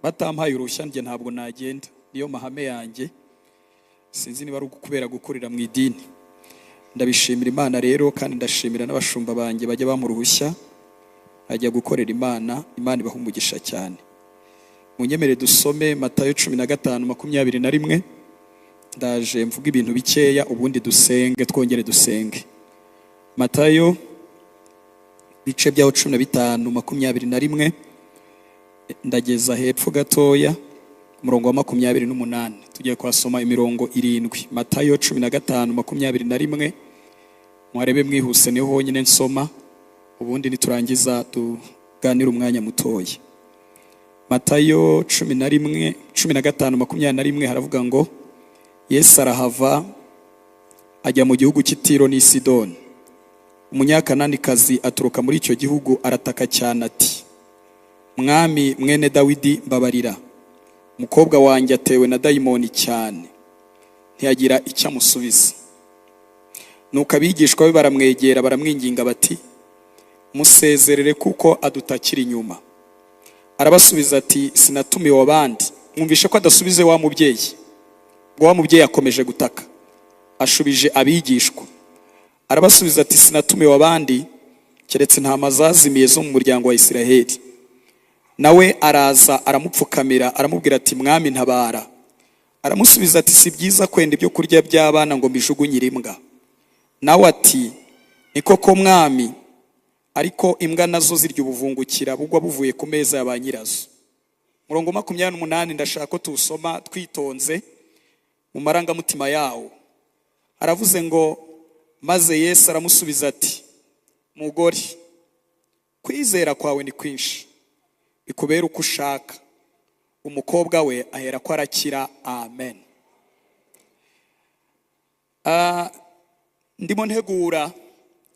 batampaye uruhushya njye ntabwo nagenda, niyo mahame yanjye, sinzi niba ari ukubera gukorera mu idini. Ndabishimira Imana rero, kandi ndashimira n'abashumba banjye bajya bamuruhushya ajya gukorera Imana. Imana ibaha umugisha cyane. Munyemere dusome Matayo 15:21. Ndaje mvuga ibintu bikeya ubundi dusenge, twongere dusenge. Matayo bice byaho 15:21 ndageza hepfo gatoya umurongo wa 28. Tugiye kwasoma imirongo 7. Matayo 15:21. Mwarebe mwihuse niho honyine nsoma, ubundi niturangiza tuganira umwanya mutoya. Matayo 15:21 haravuga ngo Yesu arahava ajya mu gihugu cy'Itiro n'i Sidoni. Umunyakananikazi aturuka muri icyo gihugu arataka cyane ati, Mwami mwene Dawidi mbabarira, umukobwa wanjye atewe na dayimoni cyane. Ntiyagira icyo amusubiza. Nuko abigishwa be baramwegera baramwinginga bati, musezerere kuko adutakira inyuma. Arabasubiza ati, sinatumiwe abandi. Mwumvishe ko adasubize wa mubyeyi, ngo wa mubyeyi akomeje gutaka. Ashubije abigishwa, arabasubiza ati, sinatumiwe abandi keretse intama zazimiye zo mu muryango wa Isiraheli. Nawe araza aramupfukamira aramubwira ati, Mwami ntabara. Aramusubiza ati, si byiza kwenda ibyo kurya by'abana ngo mbijugunyire imbwa. Nawe ati, ni koko Mwami, ariko imbwa nazo zirya ubuvungukira bugwa buvuye ku meza ya ba nyirazo. Murongo 28 ndashaka ko tuwusoma twitonze mu marangamutima yawo. Aravuze ngo, maze Yesu aramusubiza ati, mugore, kwizera kwawe ni kwinshi, bikubera uko ushaka. Umukobwa we ahera ko arakira. Amen. Ndimo ntegura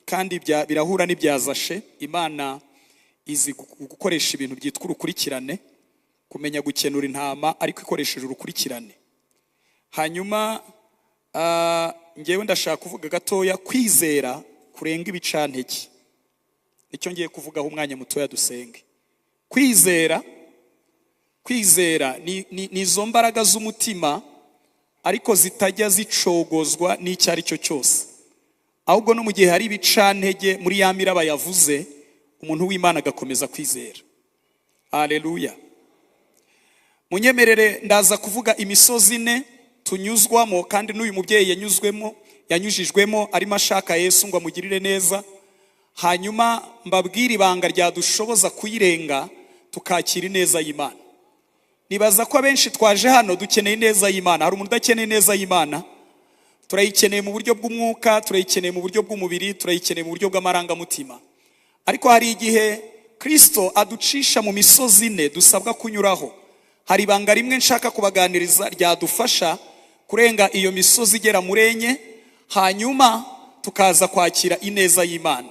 kandi birahura n'ibyazashe. Imana izi gukoresha ibintu byitwa urukurikirane, kumenya gukenura intama ariko ikoresheje urukurikirane. Hanyuma ngewe ndashaka kuvuga gatoya kwizera kurenga ibicantege. Icyo ngiye kuvugaho umwanya mutoya dusenge. Kwizera ni izo mbaraga z'umutima ariko zitajya zicogozwa n'icyo ari cyo cyose, ahubwo no mu gihe hari ibicantege muri ya miraba yavuze, umuntu w'Imana agakomeza kwizera. Haleluya. Munyemerere ndaza kuvuga imisozi 4 tunyuzwamo, kandi n'uyu mubyeyi yanyujijwemo arimo ashaka Yesu ngo amugirire neza. Hanyuma mbabwire ibanga ryadushoboza kuyirenga tukakira ineza y'Imana. Nibaza ko abenshi twaje hano dukeneye ineza y'Imana. Hari umuntu udakeneye ineza y'Imana? Turayikeneye mu buryo bw'umwuka, turayikeneye mu buryo bw'umubiri, turayikeneye mu buryo bw'amarangamutima. Ariko hari igihe Kristo aducisha mu misozi 4 dusabwa kunyuraho. Hari ibanga rimwe nshaka kubaganiriza ryadufasha kurenga iyo misozi igera muri 4, hanyuma tukaza kwakira ineza y'Imana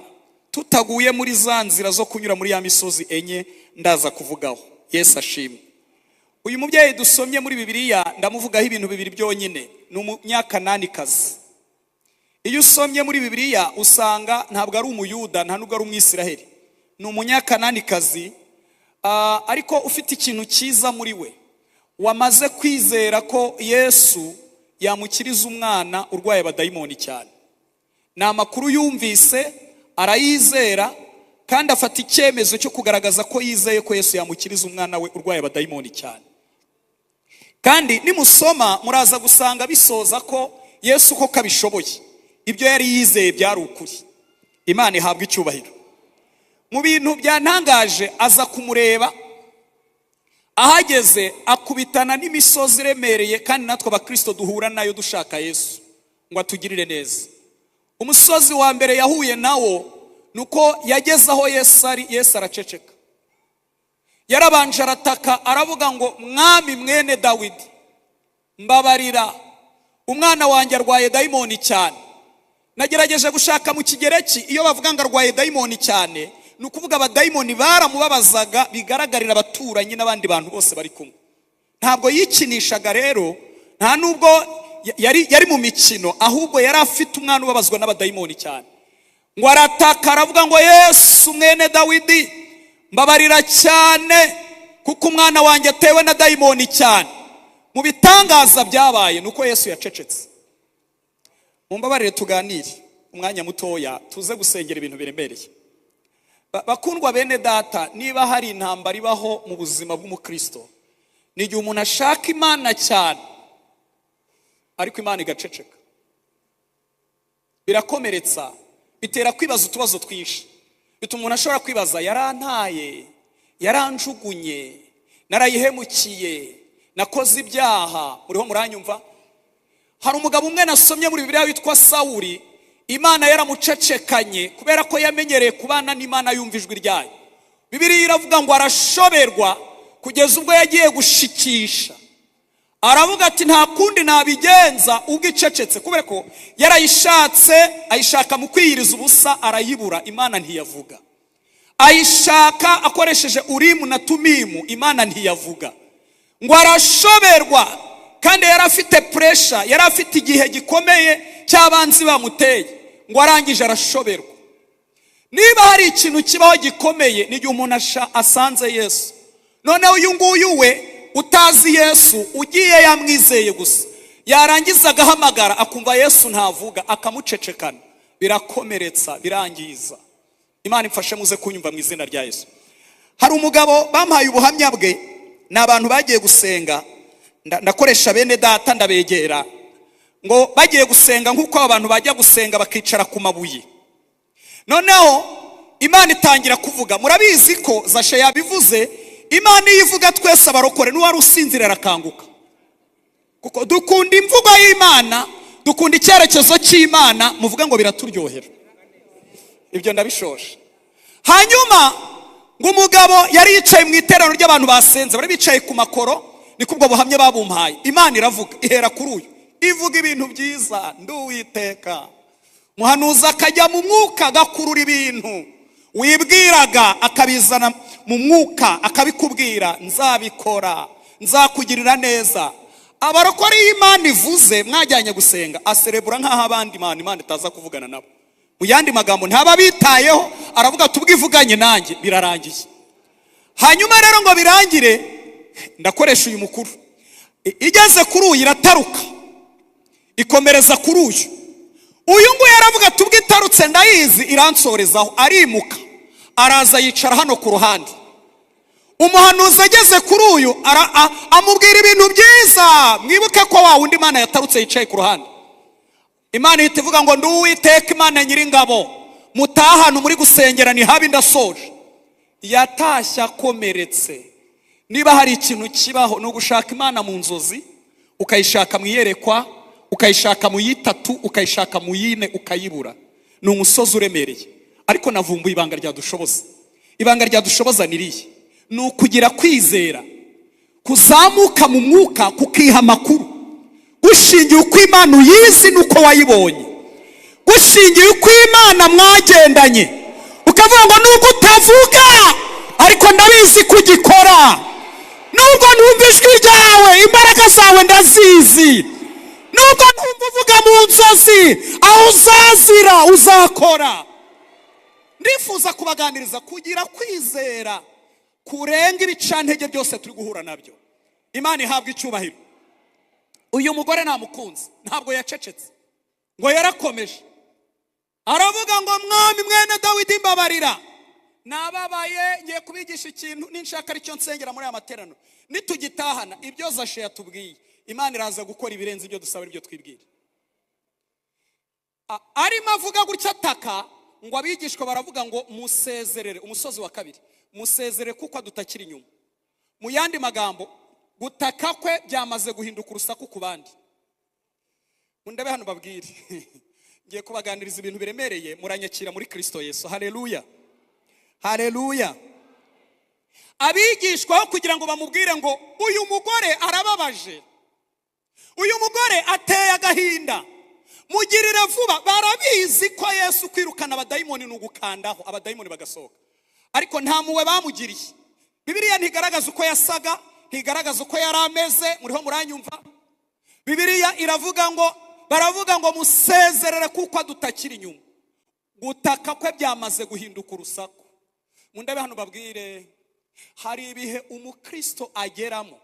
tutaguye muri za nzira zo kunyura muri ya misozi 4 ndaza kuvugaho. Yesu ashimwe. Uyu mubyeyi dusomye muri Bibiliya ndamuvugaho ibintu bibiri byonyine. Ni umunyakananikazi. Iyo usomye muri Bibiliya usanga ntabwo ari umuyuda, nta nubwo ari umwisiraheli. Ni umunyakananikazi ariko ufite ikintu cyiza muri we. Wamaze kwizera ko Yesu yamukiriza umwana urwaye abadayimoni cyane. Ni amakuru yumvise, arayizera, kandi afata icyemezo cyo kugaragaza ko yizeye ko Yesu yamukiriza umwana we urwaye abadayimoni cyane. Kandi nimusoma muraza gusanga bisoza ko Yesu ko kabishoboye. Ibyo yari yizeye byari ukuri. Imana ihabwa icyubahiro. Mu bintu byantangaje aza kumureba, ahageze akubitana n'imisozi iremereye, kandi natwe abakristo duhura nayo dushaka Yesu ngo atugirire neza. Umusozi wa mbere yahuye nawo nuko yageze aho Yesu araceceka. Yarabanje arataka aravuga ngo, Mwami mwene Dawidi mbabarira, umwana wanjye arwaye dayimoni cyane. Nagerageje gushaka mu Kigereki, iyo bavuga ngo arwaye dayimoni cyane ni ukuvuga abadayimoni baramubabazaga bigaragarira abaturanyi n'abandi bantu bose bari kumwe. Ntabwo yikinishaga rero, nta nubwo yari mu mikino, ahubwo yari afite umwana ubabazwa n'abadayimoni cyane. Ngo arataka aravuga ngo, Yesu mwene Dawidi mbabarira cyane kuko umwana wanjye atewe na dayimoni cyane. Mu bitangaza byabaye nuko Yesu yacecetse. Mumbabarire tuganire umwanya mutoya tuze gusengera ibintu biremereye. Bakundwa bene data, niba hari intambara ibaho mu buzima bw'umukristo, ni igihe umuntu ashaka Imana cyane ariko Imana igaceceka. Birakomeretsa, bitera kwibaza utubazo twinshi. Bituma umuntu ashobora kwibaza, yarantaye, yaranjugunye, narayihemukiye, nakoze ibyaha. Muriho muranyumva? Hari umugabo umwe nasomye muri Bibiliya witwa Sawuli, Imana yaramucecekanye kubera ko yamenyereye kubana n'Imana yumva ijwi ryayo. Bibiliya iravuga ngo arashoberwa kugeza ubwo yagiye gushikisha. Aravuga ati nta kundi nabigenza ubwo icecetse, kubera ko yarayishatse, ayishaka mu kwiyiriza ubusa arayibura, Imana ntiyavuga. Ayishaka akoresheje Urimu na Tumimu, Imana ntiyavuga. Ngo arashoberwa kandi yari afite pressure, yari afite igihe gikomeye cy'abanzi bamuteye. Ngo arangije arashoberwa. Niba hari ikintu kibaho gikomeye ni igihe umuntu asanze Yesu. Noneho uyu nguyu we utazi Yesu, ugiye yamwizeye gusa, yarangiza agahamagara akumva Yesu ntavuga, akamucecekana. Birakomeretsa, birangiza. Imana imfashe muze kunyumva mu izina rya Yesu. Hari umugabo bampaye ubuhamya bwe, ni abantu bagiye gusenga, ndakoresha bene data ndabegera, ngo bagiye gusenga nk'uko abantu bajya gusenga bakicara ku mabuye. Noneho Imana itangira kuvuga. Murabizi ko Zashe yabivuze, Imana ivuga twese abarokore n'uwari usinzira arakanguka. Kuko dukunda imvugo y'Imana, dukunda icyerekezo cy'Imana, muvuga ngo biraturyohera. Ibyo ndabishosha. Hanyuma ngo umugabo yari yicaye mu iterano ry'abantu basenze, bari bicaye ku makoro, niko ubwo buhamya babumpaye. Imana iravuga, ihera kuri uyu, ivuga ibintu byiza, nduwiteka. Muhanuzi akajya mu mwuka agakurura ibintu wibwiraga, akabizana mu mwuka akabikubwira, nzabikora, nzakugirira neza. Abarokore y'Imana ivuze mwajyanye gusenga, aserebura nk'aho abandi Imana itaza kuvugana nabo. Mu yandi magambo ntaba bitayeho, aravuga tubwivuganye nanjye, birarangiye. Hanyuma rero ngo birangire, ndakoresha uyu mukuru, igeze kuri uyu irataruka, ikomereza kuri uyu. Uyu nguyu aravuga tubwitarutse ndayizi, iransorezaho, arimuka araza yicara hano ku ruhande. Umuhanuzi ageze kuri uyu amubwira ibintu byiza. Mwibuke ko wa wundi Imana yatarutse yicaye ku ruhande, Imana ihita ivuga ngo nduwiteka Imana nyiringabo, mutahana muri gusengera ni habi ndasoje. Yatashya akomeretse. Niba hari ikintu kibaho no gushaka Imana mu nzozi, ukayishaka mu iyerekwa, ukayishaka mu yitatu, ukayishaka mu yine, ukayibura, ni umusozi uremereye. Ariko navumbuye ibanga ryadushoboza. Ibanga ryadushoboza niriye, ni ukugira kwizera kuzamuka mu mwuka, kukiha amakuru gushingiye uko Imana uyizi nuko wayibonye, gushingiye uko Imana mwagendanye, ukavuga ngo nubwo utavuga ariko ndabizi kugikora, nubwo numva ijwi ryawe, imbaraga zawe ndazizi, nubwo numva uvuga mu nzozi, aho uzazira uzakora. Ndifuza kubaganiriza kugira kwizera kurenga ibicantege byose turi guhura nabyo. Imana ihabwa icyubahiro. Uyu mugore namukunze, ntabwo yacecetse, ngo yarakomeje aravuga ngo mwami mwene Dawidi mbabarira, nababaye, ngiye kubigisha ikintu ninshaka aricyo nsengera muri aya materaniro. Nitugitahana ibyo Zashe yatubwiye, Imana iraza gukora ibirenze ibyo dusaba ibyo twibwira. Arimo avuga gutya ataka, ngo abigishwa baravuga ngo musezerere, umusozi wa kabiri, musezerere kuko adutakira inyuma. Mu yandi magambo, gutaka kwe byamaze guhinduka urusaku ku bandi. Mundabe hano babwire, ngiye kubaganiriza ibintu biremereye, muranyakira muri Kristo Yesu. Haleluya, haleluya. Abigishwa kugira ngo bamubwire ngo uyu mugore arababaje, uyu mugore ateye agahinda, mugirire vuba. Barabizi ko Yesu kwirukana abadayimoni n'ugukandaho abadayimoni bagasohoka, ariko nta muwe bamugiriye. Bibiliya ntigaragaza uko yasaga, ntigaragaza uko yari ameze. Muriho muranyumva? Bibiliya iravuga ngo, baravuga ngo musezerere kuko adutakira inyuma. Gutaka kwe byamaze guhinduka urusaku. Mundabe hano babwire, hari ibihe umukristo ageramo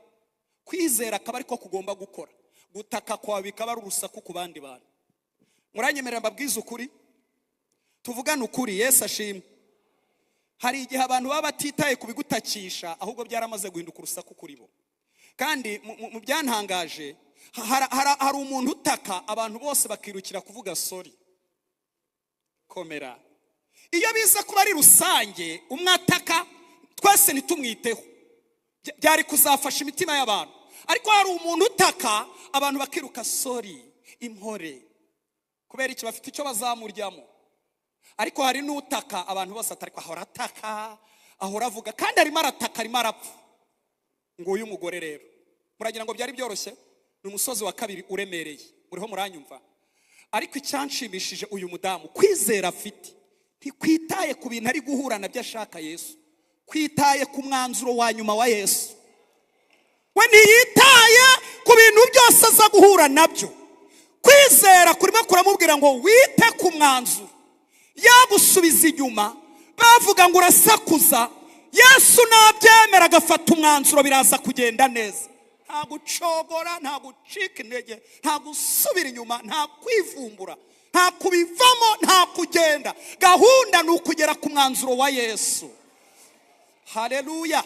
kwizera akaba ariko kugomba gukora, gutaka kwawe bikaba ari urusaku ku bandi bantu. Muranyemerera mbabwiza ukuri, tuvugane ukuri. Yesu ashimwe. Hari igihe abantu baba batitaye kubigutakisha, ahubwo byaramaze guhinduka urusaku kuri bo. Kandi mu byantangaje, hari umuntu utaka abantu bose bakirukira kuvuga sorry. Komera. Iyo biza kuba ari rusange, umwe ataka twese nitumwiteho, byari kuzafasha imitima y'abantu. Ariko hari umuntu utaka abantu bakiruka sorry, impore, kubera iki bafite icyo bazamuryamo. Ariko hari n'utaka abantu bose atariko ahora ataka, ahora avuga, kandi arimo arataka, arimo arapfa. Ngo uyu mugore rero, muragira ngo byari byoroshye? Ni umusozi wa kabiri uremereye, muriho muranyumva. Ariko icyanshimishije uyu mudamu, kwizera afite, ntikwitaye ku bintu ari guhura nabyo ashaka Yesu, kwitaye ku mwanzuro wa nyuma wa Yesu. We ntiyitaye ku bintu byose aza guhura nabyo. Kwizera kurimo kuramubwira ngo wite ku mwanzuro, yagusubiza inyuma bavuga ngo urasakuza, Yesu nabyemera agafata umwanzuro biraza kugenda neza. Nta gucogora, nta gucika intege, nta gusubira inyuma, nta kwivumbura, nta kubivamo, nta kugenda. Gahunda ni ukugera ku mwanzuro wa Yesu. Haleluya,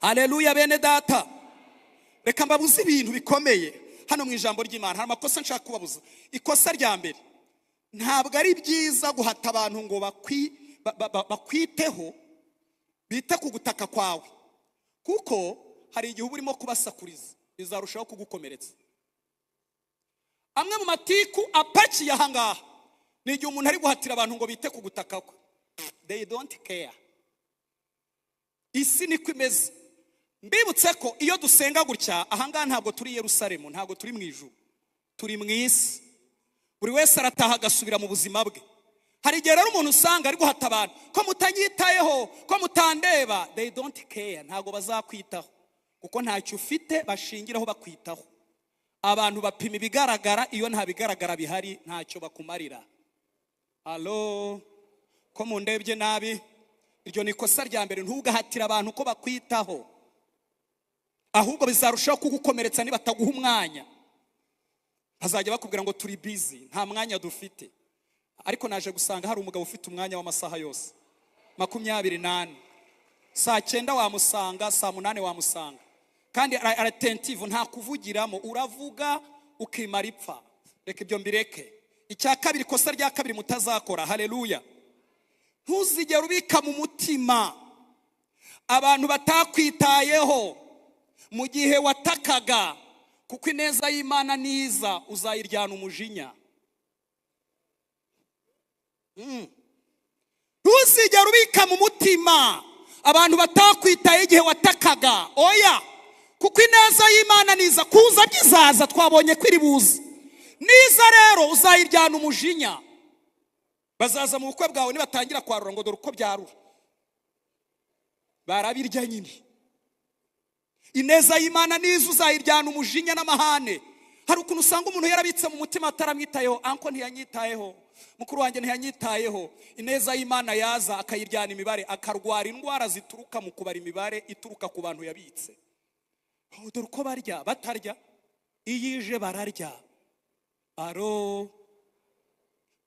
haleluya bene data. Reka mbabuze ibintu bikomeye hano mu ijambo ry'Imana. Hari amakosa nshaka kubabuza. Ikosa rya mbere, ntabwo ari byiza guhata abantu ngo bakwiteho, bite ku gutaka kwawe, kuko hari igihe uba urimo kubasakuriza, bizarushaho kugukomeretsa. Amwe mu matiku apakiye ahangaha ni igihe umuntu ari guhatira abantu ngo bite ku gutaka kwe. They don't care. Isi niko imeze. Mbibutse ko iyo dusenga gutya, ahangaha ntabwo turi Yerusalemu, ntabwo turi mu ijuru, turi mu isi. Buri wese arataha agasubira mu buzima bwe. Hari igihe rero umuntu usanga ari guhata abantu ko mutanyitayeho, ko mutandeba. They don't care, ntabwo bazakwitaho, kuko ntacyo ufite bashingiraho bakwitaho. Abantu bapima ibigaragara, iyo nta bigaragara bihari ntacyo bakumarira. Allo, ko mundebye nabi? Iryo ni ikosa rya mbere. Ntugahatira abantu ko bakwitaho, ahubwo bizarushaho kugukomeretsa nibataguha umwanya. Bazajya bakubwira ngo turi busy, nta mwanya dufite. Ariko naje gusanga hari umugabo ufite umwanya w'amasaha yose 28. Saa 9 wamusanga, saa 8 wamusanga, kandi attentive, nta kuvugiramo, uravuga ukimara ipfa. Reka ibyo mbireke. Icya kabiri, kosa rya kabiri mutazakora. Haleluya. Ntuzigera ubika mu mutima abantu batakwitayeho mu gihe watakaga, kuko ineza y'Imana niza uzayiryana umujinya. Ntuzigera ubika mu mutima abantu batakwitaye igihe watakaga. Oya, kuko ineza y'Imana niza kuza bizaza, twabonye ko iri buze. Niza rero uzayiryana umujinya. Bazaza mu bukwe bwawe nibatangira kwarura ngo dore uko byarura, barabirya nyine. Ineza y'Imana niza uzayiryana umujinya n'amahane. Hari ukuntu usanga umuntu yarabitse mu mutima ataramwitayeho, anko ntiyanyitayeho, mukuru wanjye ntiyanyitayeho. Ineza y'Imana yaza akayiryana imibare, akarwara indwara zituruka mu kubara imibare ituruka ku bantu yabitse. Dore uko barya batarya, iyije bararya. Aro,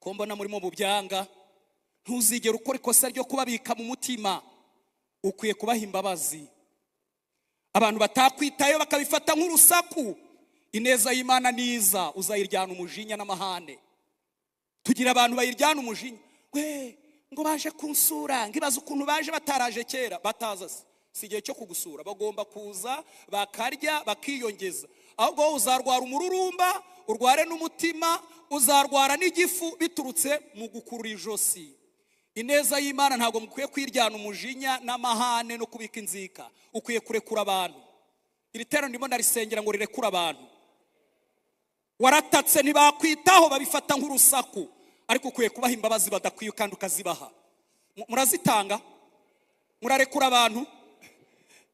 ko mbona murimo bubyanga. Ntuzigera ukora ikosa ryo kubabika mu mutima, ukwiye kubaha imbabazi. Abantu batakwitayeho bakabifata nk'urusaku, ineza y'Imana niza uzayiryana umujinya n'amahane. Tugira abantu bayiryana umujinya, we ngo baje kunsura, ngibaza ukuntu baje bataraje kera. Bataza si igihe cyo kugusura, bagomba kuza bakarya bakiyongeza. Ahubwo wowe uzarwara umururumba, urware n'umutima, uzarwara n'igifu biturutse mu gukurura ijosi. Ineza y'Imana ntabwo mukwiye kwiryana umujinya n'amahane no kubika inzika, ukwiye kurekura abantu. Iri tero ndimo ndarisengera ngo rirekura abantu. Waratatse ntibakwitaho, babifata nk'urusaku, ariko ukwiye kubaha imbabazi badakwiye kandi ukazibaha. Murazitanga, murarekura abantu.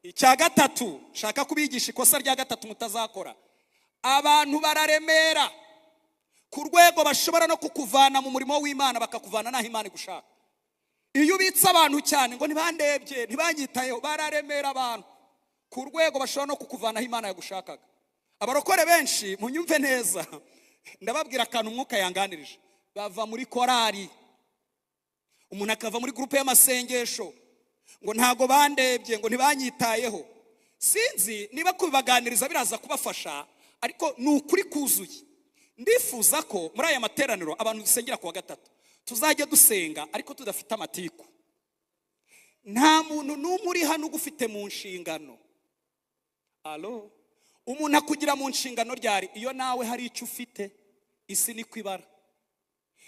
Icya gatatu shaka kubigisha, ikosa rya gatatu mutazakora. Abantu bararemera ku rwego bashobora no kukuvana mu murimo w'Imana bakakuvana naho Imana igushaka. iyo ubitse abantu cyane ngo ntibandebye ntibanyitayeho bararemera abantu ku rwego bashobora no kukuvanaho Imana yagushakaga. Abarokore benshi munyumve neza, ndababwira akantu umwuka yanganirije. Bava muri korari, umuntu akava muri groupe y'amasengesho ngo ntago bandebye ngo ntibanyitayeho. Sinzi niba kubibaganiriza biraza kubafasha, ariko ni ukuri kuzuye. Ndifuza ko muri aya materaniro abantu dusengera ku wa gatatu tuzajya dusenga ariko tudafite amatiku. Nta muntu n'umwe uri hano ugufite mu nshingano. Alo, umuntu akugira mu nshingano ryari iyo nawe hari icyo ufite, isi ni kwibara.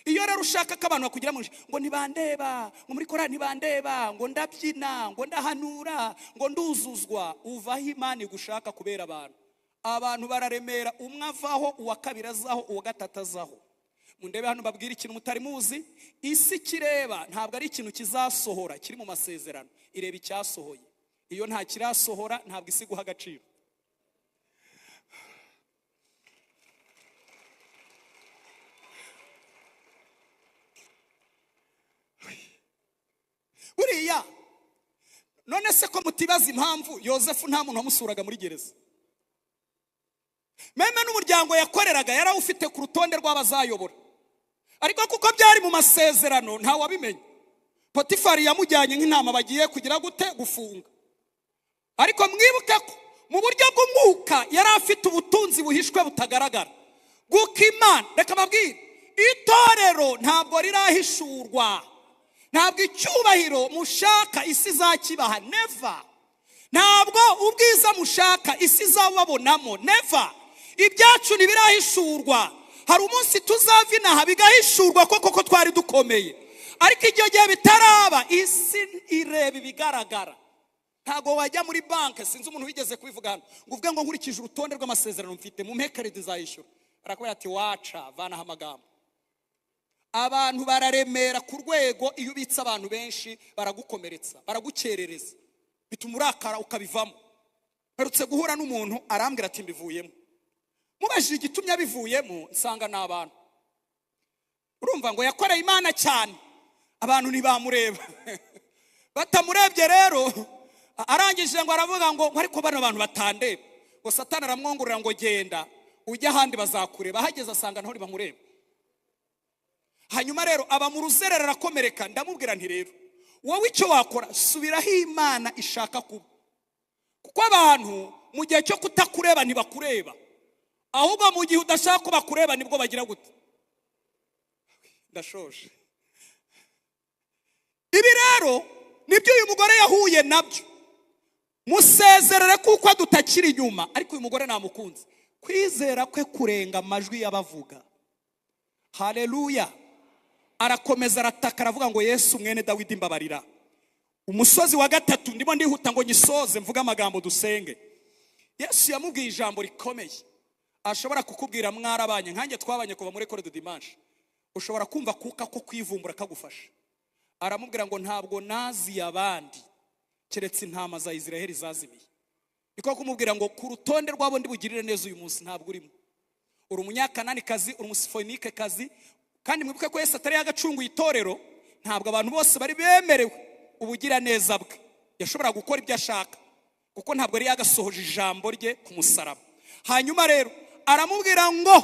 Iyo rero ushaka ko abantu bakugira mu ngo ntibandeba, ngo muri korari ntibandeba, ngo ndabyina, ngo ndahanura, ngo nduzuzwa, uvaho Imana igushaka kubera abantu. Abantu bararemera, umwe avaho, uwa kabiri azaho, uwa gatatu azaho. Mundebe hano babwira ikintu mutari muzi, isi kireba ntabwo ari ikintu kizasohora kiri mu masezerano, ireba icyasohoye. Iyo nta kirasohora ntabwo isi guha agaciro. Buriya none se ko mutibaza impamvu Yosefu nta muntu wamusuraga muri gereza? Meme n'umuryango yakoreraga yarawufite ku rutonde rw'abazayobora, ariko kuko byari mu masezerano nta wabimenye. Potifari yamujyanye nk'intama bagiye kugira gute gufunga. Ariko mwibuke ko mu buryo bw'umwuka yari afite ubutunzi buhishwe butagaragara. Guka Imana, reka babwire, itorero ntabwo rirahishurwa. Ntabwo icyubahiro mushaka isi izakibaha, never. Ntabwo ubwiza mushaka isi izababonamo, never. Ibyacu ntibirahishurwa. Hari umunsi tuzavinaha bigahishurwa koko twari dukomeye, ariko igihe gihe bitaraba isi ireba ibigaragara. Ntago wajya muri banke, sinzi umuntu wigeze kubivuga hano, ngo uvuge ngo nkurikije urutonde rw'amasezerano mfite mu mpekere dizayishyura. Arakubwira ati waca vanaho amagambo. Abantu bararemera ku rwego iyo ubitse abantu benshi baragukomeretsa, baragukerereza, bituma urakara ukabivamo. Herutse guhura n'umuntu arambwira ati mbivuyemo. Mubajije igitumye abivuyemo, nsanga n'abantu. Urumva ngo yakoreye Imana cyane, abantu ntibamureba. Batamurebye rero arangije ngo aravuga ngo ariko bano abantu batandeba. Ngo Satani aramwongorera ngo genda ujya ahandi bazakureba. Ahageze asanga naho bamureba. Hanyuma rero aba mu ruzerera arakomereka. Ndamubwira nti rero wowe icyo wakora, subiraho Imana ishaka kuba. Kuko abantu mu gihe cyo kutakureba ntibakureba, ahubwo mu gihe udashaka ko bakureba nibwo bagira gute. Ndashoje. Ibi rero nibyo uyu mugore yahuye nabyo. Musezerere kuko dutakiri inyuma, ariko uyu mugore namukunze. Kwizera kwe kurenga amajwi y'abavuga. Haleluya. Arakomeza arataka aravuga ngo Yesu mwene Dawidi mbabarira. Umusozi wa gatatu ndimo ndihuta ngo nyisoze mvuga amagambo dusenge. Yesu yamubwiye ijambo rikomeye. Ashobora kukubwira mwarabanye nkanjye twabanye kuva muri Corridor Dimanche. Ushobora kumva kuka ko kwivumbura kagufasha. Aramubwira ngo ntabwo nazi abandi keretse intama za Israeli zazimiye. Niko kumubwira ngo ku rutonde rwabo ndi bugirire neza uyu munsi ntabwo urimo. Uri umunyakanani kazi, uri umusifonike kazi, kandi mwibuke ko Yesu atari yagacunguye itorero. Ntabwo abantu bose bari bemerewe ubugira neza bwe. Yashobora gukora ibyo ashaka kuko ntabwo yari yagasohoje ijambo rye ku musaraba. Hanyuma rero aramubwira ngo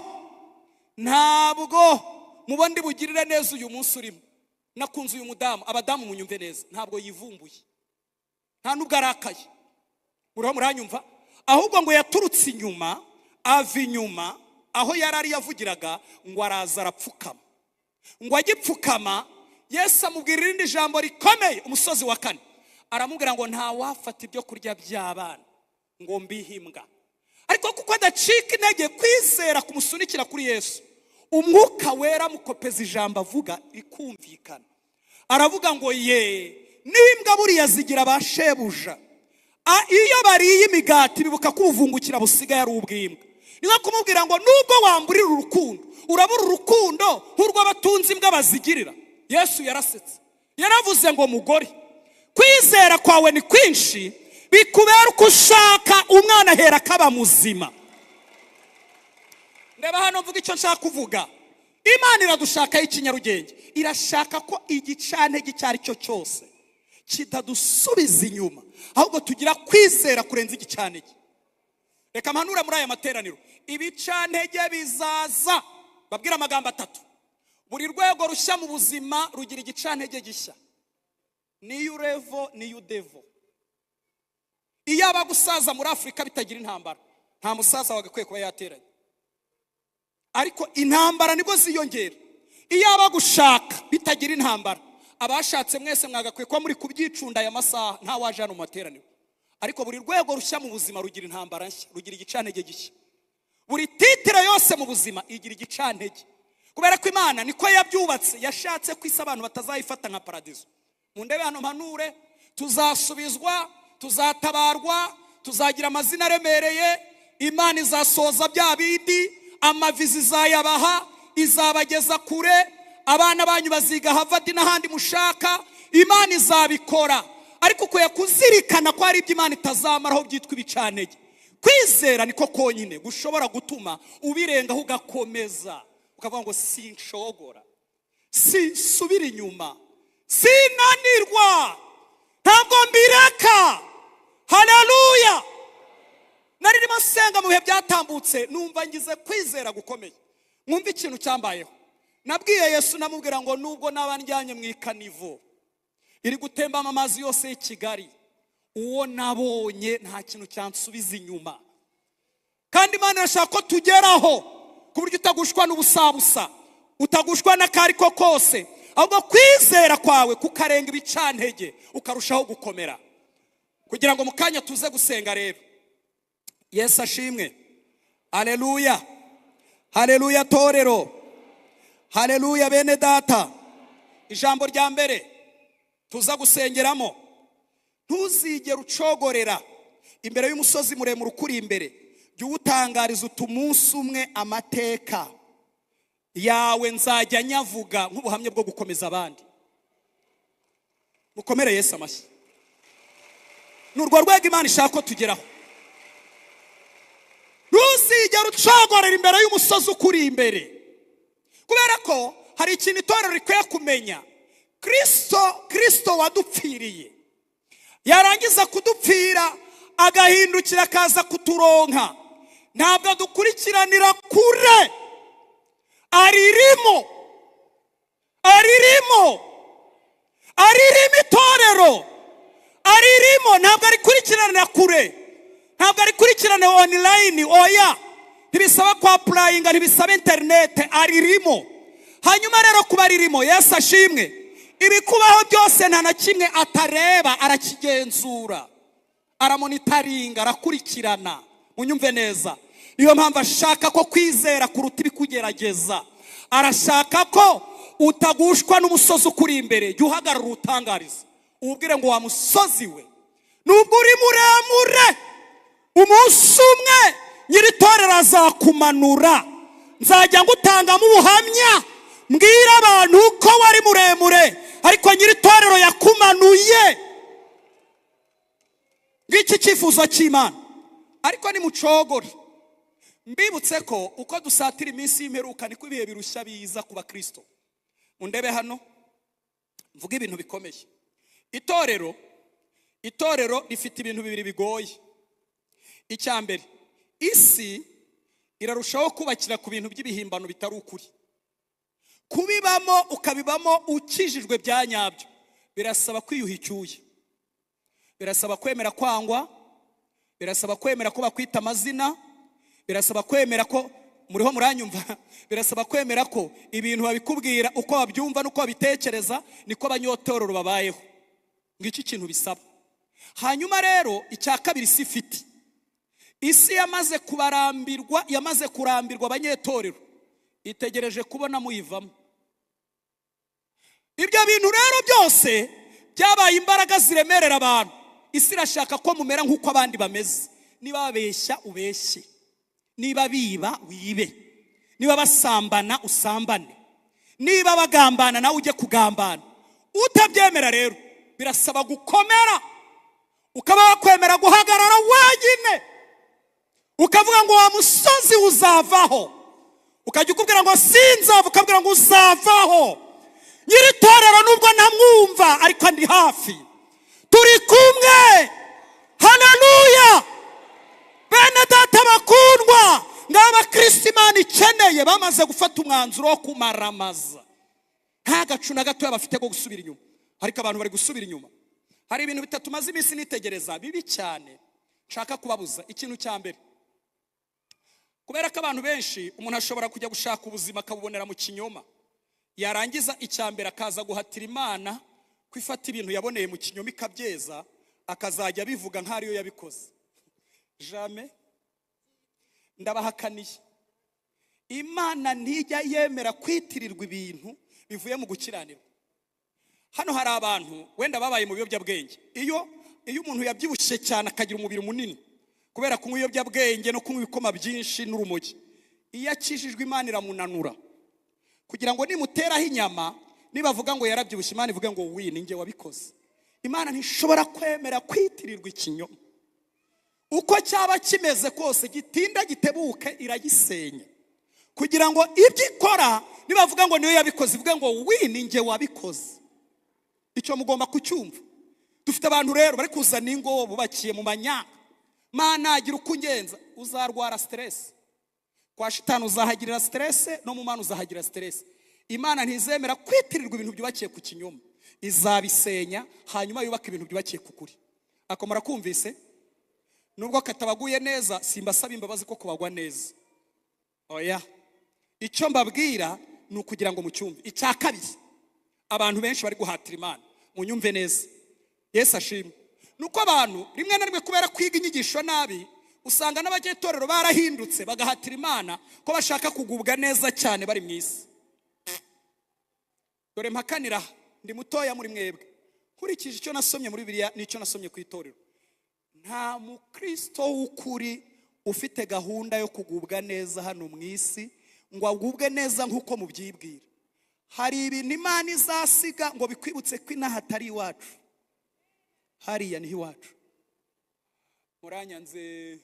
ntabwo mubondi bugirire neza uyu munsi urimo. Nakunze uyu mudamu, abadamu munyumve neza, ntabwo yivumbuye, nta nubwo arakaye. Muranyumva? Ahubwo ngo yaturutse inyuma, ava inyuma aho yarari yavugiraga, ngo araza arapfukama. Ngo agipfukama Yesu amubwira irindi jambo rikomeye. Umusozi wa 4 aramubwira ngo nta wafata ibyo kurya by'abana ngo mbihimbwa. Ariko kuko adacika intege kwizera kumusunikira kuri Yesu, umwuka wera mukopeza ijambo avuga rikumvikana. Aravuga ngo nimbwa buriya zigira bashebuja. Iyo bariye imigati bibuka kuvungukira busigaye ari ubwimbwa. Niyo kumubwira ngo nubwo wamburira urukundo, urabura urukundo nk'urw'abatunzi imbwa bazigirira. Yesu yarasetse. Yaravuze ngo mugore, kwizera kwawe ni kwinshi, bikubera uko ushaka umwana hera kaba muzima. Ndeba hano mvuga icyo nshaka kuvuga. Imana iradushaka y'ikinyarugenge, irashaka ko igicantege cyari cyo cyose kitadusubiza inyuma, ahubwo tugira kwizera kurenza igicantege. Reka mpanura muri aya materaniro, ibicantege bizaza. Babwira amagambo atatu. Buri rwego rushya mu buzima rugira igicantege gishya. New level, new devil. Iyo abagusaza muri Afrika bitagira intambara, nta musaza wagakwiye kuba yateranye. Ariko intambara nibwo ziyongera. Iyo abagushaka bitagira intambara, abashatse mwese mwagakwiye kuba muri kubyicunda aya masaha, nta waje hano mu materaniro. Ariko buri rwego rushya mu buzima rugira intambara nshya, rugira igicantege gishya. Buri titire yose mu buzima igira igicantege. Kubera ko Imana niko yabyubatse, yashatse ko isi abantu batazayifata nka paradizo. Mu ndebe hano mpanure, tuzasubizwa, tuzatabarwa, tuzagira amazina aremereye, Imana izasoza bya bindi, amavizi izayabaha, izabageza kure, abana banyu baziga Harvard n'ahandi mushaka, Imana izabikora. Ariko ukwiye kuzirikana ko hari ibyo Imana itazamaraho byitwa ibicantege. Kwizera niko konyine gushobora gutuma ubirengaho ugakomeza, ukavuga ngo sinshogora, sinsubira inyuma, sinanirwa, ntabwo mbireka. Haleluya! Narimo senga mu bihe byatambutse, numva ngize kwizera gukomeye. Mwumva ikintu cyambayeho. Nabwiye Yesu namubwira ngo nubwo nabanjyanye mu ikanivo iri gutembama amazi yose y'i Kigali, uwo nabonye nta kintu cyansubiza inyuma. Kandi Imana irashaka ko tugeraho ku buryo utagushwa n'ubusabusa, utagushwa n'akari ko kose, ahubwo kwizera kwawe kukarenga ibicantege, ukarushaho gukomera. Kugira ngo mu kanya tuze gusenga rero. Yesu ashimwe. Haleluya. Haleluya torero. Haleluya bene data. Ijambo rya mbere tuza gusengeramo, ntuzigere ucogorera imbere y'umusozi muremure ukuri imbere. Jya uwutangariza umunsi umwe amateka yawe nzajya nyavuga nk'ubuhamya bwo gukomeza abandi. Mukomere Yesu amashyi. N'urwo rwego Imana ishaka ko tugeraho. Ntuzigere ucogorera imbere y'umusozi ukuri imbere, kubera ko hari ikintu itorero rikwiye kumenya. Kristo wadupfiriye, yarangiza kudupfira agahindukira akaza kuturonka, ntabwo adukurikiranira kure. Aririmo itorero, aririmo, ntabwo arikurikirana kure, ntabwo arikurikirana online. Oya, ntibisaba kwa applyinga, ntibisaba internet, aririmo. Hanyuma rero kuba aririmo, Yesu ashimwe, ibikubaho byose nta na kimwe atareba, arakigenzura, aramonitaringa, arakurikirana. Munyumve neza. Niyo mpamvu ashaka ko kwizera kuruta ibikugerageza. Arashaka ko utagushwa n'umusozi ukuri imbere. Jya uhagarara utangariza, ubwire ngo wa musozi we, nubwo uri muremure, umunsi umwe nyiritorero azakumanura. Nzajya ngutangamo ubuhamya, mbwira abantu ko wari muremure ariko nyiritorero yakumanuye. Ngiki cyifuzo cy'Imana. Ariko ni mucogore. Mbibutse ko uko dusatira iminsi y'imperuka niko ibihe birushya biza kuba Kristo. Mundebe hano mvuga ibintu bikomeye. Itorero rifite ibintu bibiri bigoye. Icyambere, isi irarushaho kubakira ku bintu by'ibihimbano bitari ukuri. Kubibamo ukabibamo ukijijwe bya nyabyo birasaba kwiyuha icyuye, birasaba kwemera kwangwa, birasaba kwemera ko bakwita amazina, birasaba kwemera ko muriho muranyumva, birasaba kwemera ko ibintu babikubwira uko babyumva nuko babitekereza niko abanyotororo babayeho. Ngiki kintu bisaba. Hanyuma rero icya kabiri sifiti, isi yamaze kurambirwa abanyetorero, itegereje kubona muyivamo. Ibyo bintu rero byose byabaye imbaraga ziremerera abantu. Isi irashaka ko mumera nk'uko abandi bameze. Niba babeshya ubeshye, niba biba wibe, niba basambana usambane, niba bagambana nawe ujye kugambana. Utabyemera rero birasaba gukomera, ukaba wakwemera guhagarara wenyine, ukavuga ngo wa musozi uzavaho, ukajya ukubwira ngo sinzava, ukabwira ngo uzavaho. Nyiri torero nubwo ntamwumva ariko ndi hafi, turi kumwe. Haleluya. Bene data bakundwa, ngaba Kristo Imana ikeneye bamaze gufata umwanzuro wo kumaramaza. Nta gacu na gato bafite go gusubira inyuma, ariko abantu bari gusubira inyuma. Hari ibintu bitatu maze iminsi nitegereza bibi cyane nshaka kubabuza. Ikintu cya mbere, kubera ko abantu benshi umuntu ashobora kujya gushaka ubuzima akabubonera mu kinyoma, yarangiza icya mbere akaza guhatira Imana kwifata ibintu yaboneye mu kinyoma ikabyeza, akazajya bivuga nk'ariyo yabikoze. Jamais. Ndabahakaniye, Imana ntijya yemera kwitirirwa ibintu bivuye mu gukiranirwa. Hano hari abantu wenda babaye mu biyobyabwenge. Iyo umuntu yabyibushye cyane akagira umubiri munini kubera kunywa ibiyobyabwenge no kunywa ibikoma byinshi n'urumogi, iyo akijijwe Imana iramunanura kugira ngo nimuteraho inyama, nibavuga ngo yarabyibushye, Imana ivuga ngo wi ninjye wabikoze. Imana ntishobora kwemera kwitirirwa ikinyoma. Uko cyaba kimeze kose, gitinda gitebuke iragisenya, kugira ngo ibyo ikora nibavuga ngo niyo yabikoze ivuga ngo wi ninjye wabikoze. Icyo mugomba kucyumva. Dufite abantu rero bari kuzana ingo bubakiye mu manyanga. Mana agira uko ungenza, uzarwara stress. Kwa shitani uzahagirira stress, no mu Mana uzahagira stress. Imana ntizemera kwitirirwa ibintu byubakiye ku kinyoma, izabisenya hanyuma yubaka ibintu byubakiye ku kuri. Akomara kumvise, nubwo katabaguye neza simbasaba imbabazi ko kubagwa neza. Oya, icyo mbabwira ni ukugira ngo mucyumve. Icya kabiri, abantu benshi bari guhatira Imana, munyumve neza. Yesu ashimwe. Nuko abantu rimwe na rimwe kubera kwiga inyigisho nabi, usanga n'abagetorero barahindutse bagahatira Imana ko bashaka kugubwa neza cyane bari mu isi. Dore mpakanira, ndi mutoya muri mwebwe, nkurikije icyo nasomye muri Bibiliya n'icyo nasomye ku itorero. Nta mukristo w'ukuri ufite gahunda yo kugubwa neza hano mu isi ngo agubwe neza nk'uko mubyibwira. Hari ibintu Imana izasiga ngo bikwibutse ko inaha atari iwacu, hariya niho iwacu. Muranyanze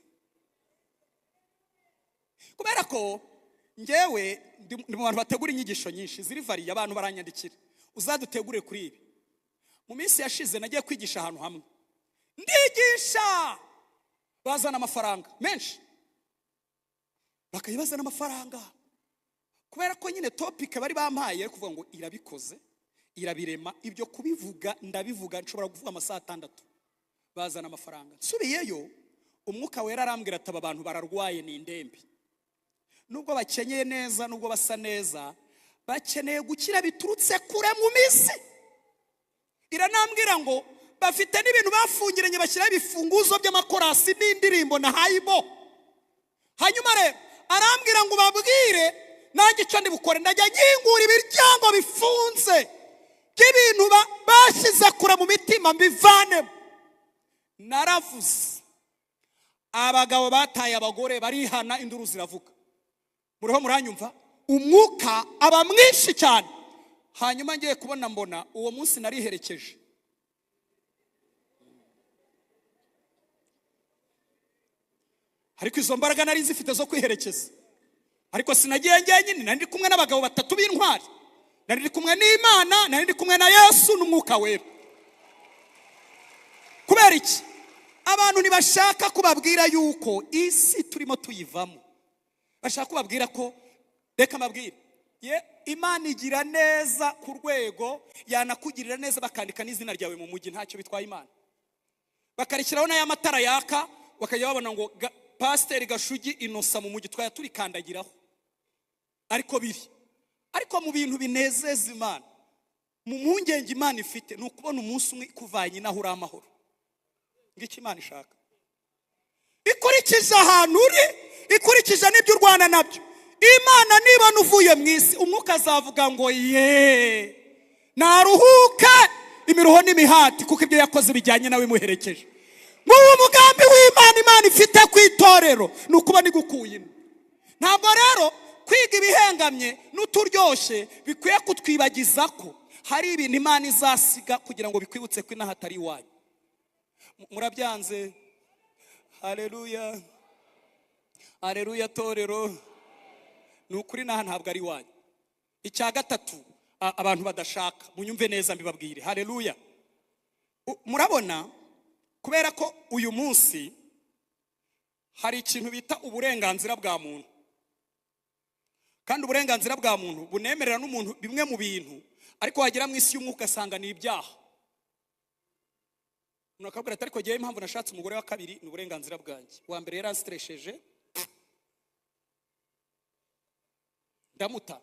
kubera ko ngewe ndi mu bantu bategura inyigisho nyinshi ziri variye, abantu baranyandikira uzadutegure kuri ibi. Mu minsi yashize nagiye kwigisha ahantu hamwe, ndigisha bazana amafaranga menshi, bakayibazana amafaranga kubera ko nyine topic bari bampaye ari kuvuga ngo irabikoze, irabirema. Ibyo kubivuga ndabivuga nshobora kuvuga amasaha 6. Bazana amafaranga, nsubiyeyo umwuka wera arambwira ati aba bantu bararwaye ni indembe. Nubwo bakenyeye neza, nubwo basa neza, bakeneye gukira biturutse kure mu misi. Iranambwira ngo bafite n'ibintu bafungiranye bashyiraho ibifunguzo by'amakorasi n'indirimbo na hayibo. Hanyuma rero arambwira ngo babwire nanjye icyo ndi bukore, ndajya nkingura ibiryango bifunze by'ibintu bashyize kure mu mitima mbivanemo. Naravuze, abagabo bataye abagore barihana, induru ziravuga. Muriho muranyumva? Umwuka aba mwinshi cyane. Hanyuma ngiye kubona mbona uwo munsi nariherekeje. Ariko izo mbaraga nari zifite zo kwiherekeza, ariko sinagiye njyenyine, nari ndi kumwe n'abagabo 3 b'intwari. Nari ndi kumwe n'Imana, nari ndi kumwe na Yesu n'umwuka wera. Kubera iki? Abantu ntibashaka kubabwira yuko isi turimo tuyivamo. Bashaka kubabwira ko, reka mbabwire, Imana igira neza ku rwego yanakugirira neza bakandika n'izina ryawe mu mujyi, ntacyo bitwaye Imana. Bakarikiraho n'aya matara yaka, bakajya babona ngo Pastor Gashugi inosa mu mujyi twaya turikandagiraho. Ariko biri, ariko mu bintu binezeza Imana, mu mpungenge Imana ifite ni ukubona umunsi umwe kuvanye naho uri amahoro. Ngiki Imana ishaka, ikurikije ahantu uri, ikurikije n'ibyo urwana nabyo. Imana niba nuvuye mu isi, umwuka azavuga ngo naruhuke imiruho n'imihati, kuko ibyo yakoze bijyanye nawe muherekeje. Nk'uwo mugambi w'Imana Imana ifite ku itorero ni ukuba nigukuye. Ntabwo rero kwiga ibihengamye n'uturyoshye bikwiye kutwibagiza ko hari ibintu Imana izasiga kugira ngo bikwibutse ko inaha atari iwanyu. Murabyanze? Haleluya, haleluya torero. nukuri naha ntabwo ari wanyu. Icya gatatu abantu badashaka munyumve neza mbibabwire. Haleluya. Murabona kubera ko uyu munsi hari ikintu bita uburenganzira bwa muntu, kandi uburenganzira bwa muntu bunemerera n'umuntu bimwe mu bintu, ariko wagera mu isi y'umwuka asanga ni ibyaha. Unakabwira ati ariko giye impamvu nashatse umugore wa kabiri ni uburenganzira bwanjye, wa mbere yaranstresheje ndamuta.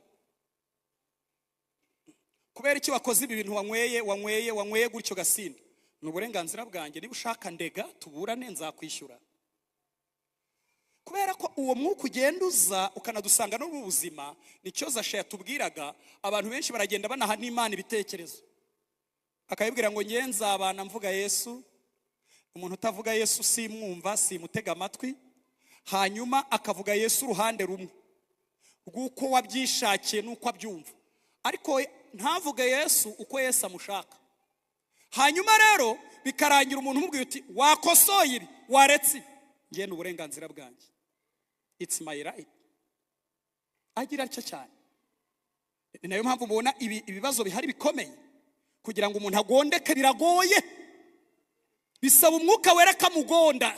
Kubera iki wakoze ibi bintu wanyweye gutyo gasinda? Ni uburenganzira bwanjye, niba ushaka ndega tuburane nzakwishyura. Kubera ko uwo mwuka ugenda uza ukanadusanga no mu buzima, nicyo Zasha yatubwiraga. Abantu benshi baragenda banaha n'Imana ibitekerezo, akayibwira ngo ngiye nzabana mvuga Yesu, umuntu utavuga Yesu simwumva simutega amatwi, hanyuma akavuga Yesu uruhande rumwe rw'uko wabyishakiye n'uko abyumva, ariko ntavuge Yesu uko Yesu amushaka. Hanyuma rero bikarangira umuntu umubwiye uti wakosoye ibi waretse, ngiye n'uburenganzira bwanjye, it's my right. Agira cyo cyane. Ni nayo mpamvu mubona ibibazo bihari bikomeye. Kugira ngo umuntu agondeke biragoye, bisaba umwuka wera kamugonda.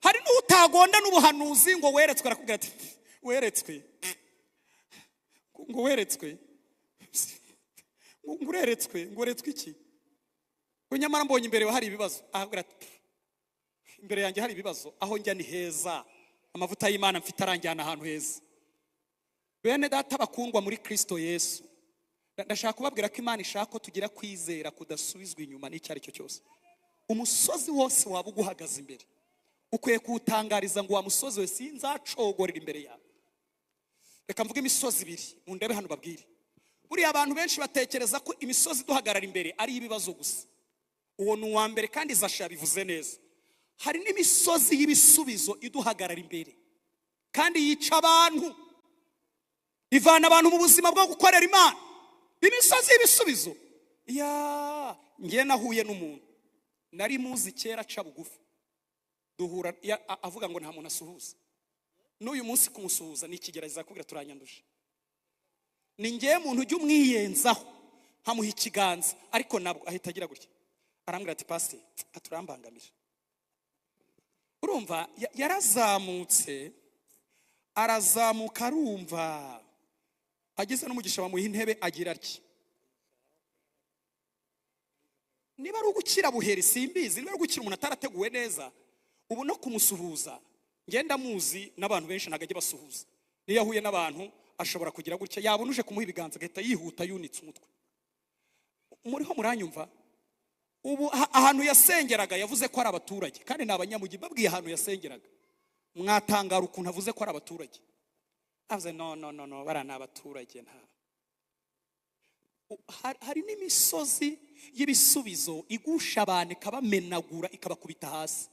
Hari n'utagonda n'ubuhanuzi ngo weretswe, arakubwira ati weretswe ngo weretswe ngo ureretswe ngo uretswe iki? Nyamara mbonye imbere hari ibibazo. Ahubwo ati imbere yanjye hari ibibazo, aho njya ni heza, amavuta y'Imana mfite aranjyana ahantu heza. Bene data bakundwa muri Kristo Yesu, ndashaka kubabwira ko Imana ishaka ko tugira kwizera kudasubizwa inyuma n'icyo ari cyo cyose. Umusozi wose waba uguhagaze imbere, ukwiye kuwutangariza ngo wa musozi we sinzacogorera imbere yawe. Reka mvuge imisozi ibiri mundebe hano babwire. Buriya abantu benshi batekereza ko imisozi duhagarara imbere ari ibibazo gusa. Uwo ni uwa mbere kandi Zasha bivuze neza. Hari n'imisozi y'ibisubizo iduhagarara imbere kandi yica abantu, ivana abantu mu buzima bwo gukorera Imana. Imisozi y'ibisubizo. Ngiye nahuye n'umuntu nari muzi kera aca bugufi, duhura avuga ngo nta muntu asuhuza. N'uyu munsi kumusuhuza ni ikigerageza kugira turanyanduje. Ni ngiye muntu ujya umwiyenzaho nkamuha ikiganza, ariko nabwo ahita agira gutya, arambwira ati pastor aturambangamira. Urumva yarazamutse, arazamuka arumva, ageze n'umugisha bamuha intebe agira ati niba ari ugukira buheri simbizi, niba ari ugukira umuntu atarateguwe neza, ubu no kumusuhuza ngenda muzi n'abantu benshi nagajye basuhuza. Niyo yahuye n'abantu ashobora kugira gutya, yabonuje kumuha ibiganza agahita yihuta yunitse umutwe. Muriho muranyumva? Ubu ahantu yasengeraga yavuze ko ari abaturage, kandi ni abanyamugi. Babwiye ahantu yasengeraga mwatangara ukuntu avuze ko ari abaturage. Avuze no bara ni abaturage. Nta hari n'imisozi y'ibisubizo igusha abantu ikabamenagura ikabakubita hasi,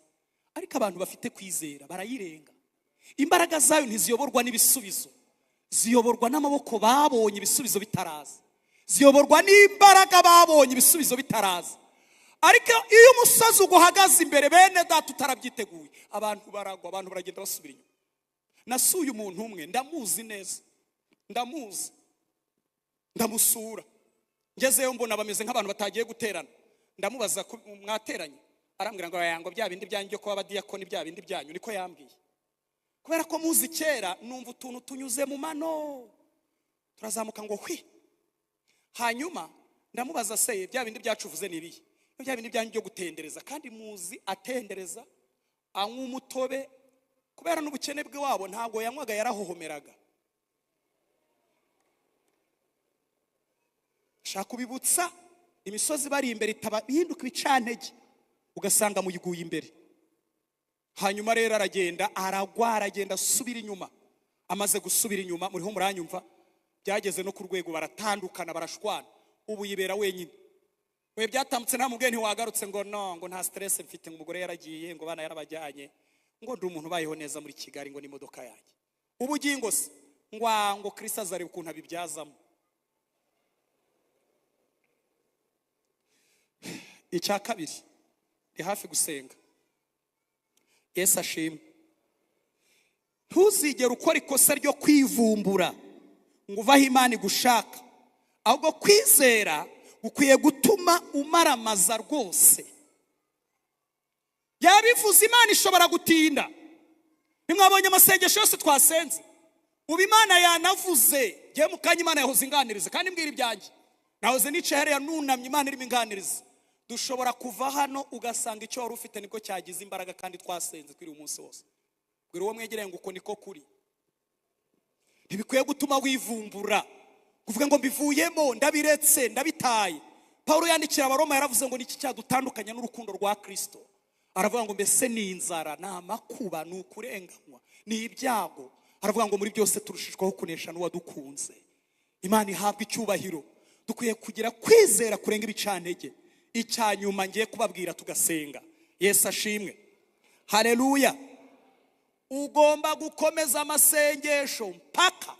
ariko abantu bafite kwizera barayirenga. Imbaraga zayo ntiziyoborwa n'ibisubizo, ziyoborwa n'amaboko babonye ibisubizo bitaraza, ziyoborwa n'imbaraga babonye ibisubizo bitaraza. Ariko iyo umusozi uguhagaze imbere bene data utarabyiteguye, abantu baragwa, abantu baragenda basubira inyuma. Nasuye umuntu umwe ndamuzi neza, ndamusura, ngezeyo mbona bameze nk'abantu batagiye guterana. Ndamubaza mwateranye? Arambwira ngo yango bya bindi byanjye ko abadiyakoni bya bindi byanyu. Niko yambwiye. Kubera ko muzi kera numva utuntu tunyuze mu mano, turazamuka ngo hwi. Hanyuma ndamubaza se bya bindi byacu uvuze ni ibihe? Bya bindi byanjye byo gutendereza, kandi muzi atendereza anywa umutobe, kubera n'ubukene bwe wabo ntabwo yanywaga, yarahohomeraga. Shaka kubibutsa imisozi bari imbere itaba bihinduka ibicantege, ugasanga muyiguye imbere. Hanyuma rero aragenda aragwara, agenda asubira inyuma. Amaze gusubira inyuma, muriho muranyumva, byageze no ku rwego baratandukana barashwana. Ubu yibera wenyine. We byatambutse nta mubwe ntiwagarutse ngo no, ngo nta stress mfite, ngo umugore yaragiye, ngo bana yarabajyanye, ngo ndi umuntu bayeho neza muri Kigali, ngo ni imodoka yanjye. Ubugingo se ngo Kristo azari ukuntu abibyazamo. Icya kabiri, ndi hafi gusenga. Yesu ashimwe. Ntuzigere ukora ikosa ryo kwivumbura ngo uvaho Imana igushaka, ahubwo kwizera ukwiye gutuma umaramaza rwose. Yabivuze Imana ishobora gutinda. Nimwabonye amasengesho yose twasenze, ubu Imana yanavuze, ngiye mu kanya Imana yahoze inganiriza kandi mbwira ibyanjye. Nahoze nicaye hariya nunamye Imana irimo inganiriza. Dushobora kuva hano ugasanga icyo wari ufite niko cyagize imbaraga kandi twasenze kuri umunsi wose. Bwira uwo mwegereye ngo uko niko kuri. Ntibikwiye gutuma wivumbura kuvuga ngo mbivuyemo, ndabiretse, ndabitaye. Paulo yandikira Abaroma yaravuze ngo niki cyadutandukanya n'urukundo rwa Kristo. Aravuga ngo mbese ni inzara, ni amakuba, ni ukurenganywa, ni ibyago. Aravuga ngo muri byose turushishwaho kunesha n'uwadukunze. Imana ihabwa icyubahiro. Dukwiye kugira kwizera kurenga ibicantege. Icyanyuma ngiye kubabwira tugasenga. Yesu ashimwe. Haleluya. Ugomba gukomeza amasengesho mpaka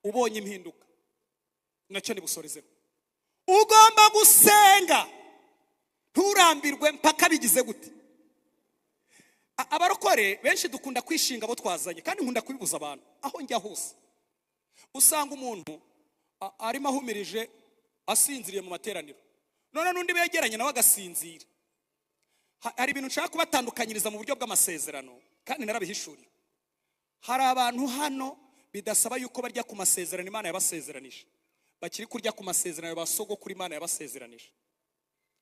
ubonye impinduka. Nacyo nibusorezeho. Ugomba gusenga nturambirwe mpaka bigize gute. Abarokore benshi dukunda kwishinga abo twazanye kandi nkunda kubibuza abantu aho njya hose. Usanga umuntu arimo ahumirije asinziriye mu materaniro, none n'undi begeranye nawe agasinzira. Hari ibintu nshaka kubatandukanyiriza mu buryo bw'amasezerano kandi narabihishuriye. Hari abantu hano bidasaba yuko barya ku masezerano Imana yabasezeranije, bakiri kurya ku masezerano basogokuru Imana yabasezeranije,